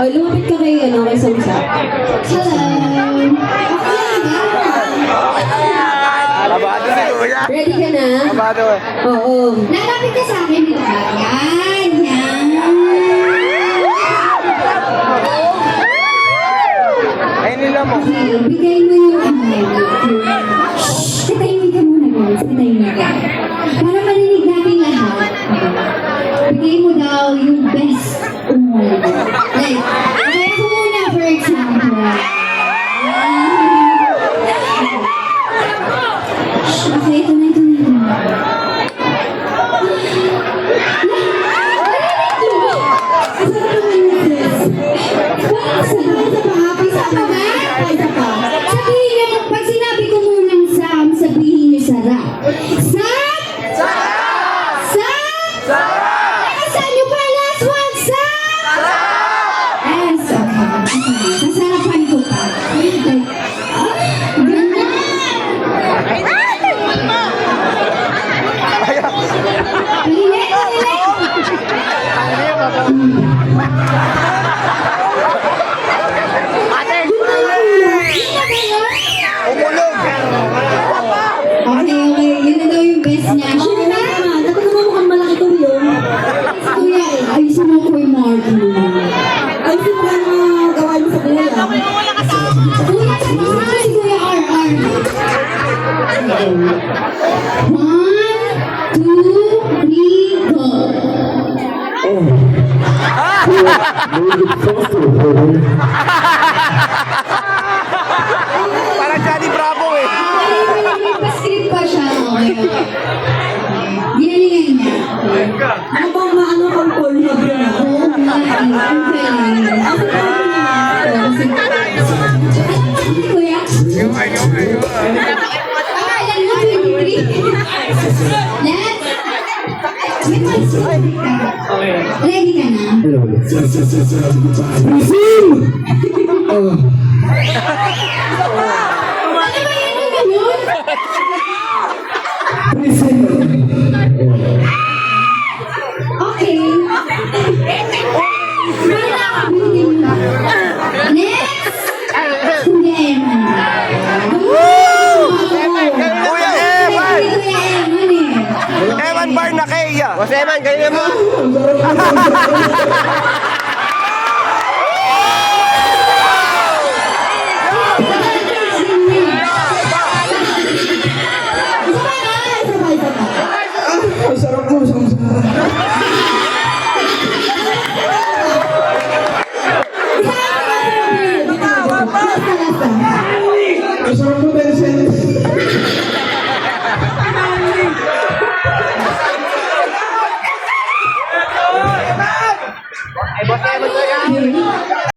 Oh, lumapit ka kay, kay Samsa. Hello! Abado si Kuya. Ready ka na? Abado eh. Oo. Lalapit ka sa akin, di ba? Yan, yan. Ay nila mo. Bigay mo yung katahimik ka muna, guys. Katahimik ka. Para marinig natin lahat. Bigay mo daw yung best umol. Like, kaya ko muna, for example. Okay, ito na, ito na. Sabihin niyo, pag sinabi ko munang Sam, sabihin niyo sarap. Sam! Sarap! Sam! Sarap! Nakasan niyo pa last one, Sam! Sarap! Yes, okay. Sasarapan ko pa. Ganun. Mahilig, Umulog. Okay, okay. Yun na daw yung best niya. Sure na? Dapat naman mukhang malaki itong yung. Kuya, ayusin mo ko yung Martin. Ay, sino ba ang gawa niyo sa kuya? Kuya, sabi mo si Kuya RR. 1, 2, 3, go! Parang Johnny Bravo eh. Nagpa-script pa siya. Okay. Ginalingan niya. Ano bang maano kang call na bro na? Oo, ang galing. Ako na ako naman. Kuya? Alam mo, 23? Let's... Ready ka na? Ano ba yun yung ganun? Okay. Next! Kuya Eman. Kuya Eman! Kuya Eman eh. Eman Barnakea. Boss Eman, ganyan mo. Ang sarap mo, ang sarap mo, Vincent. Boss Eman,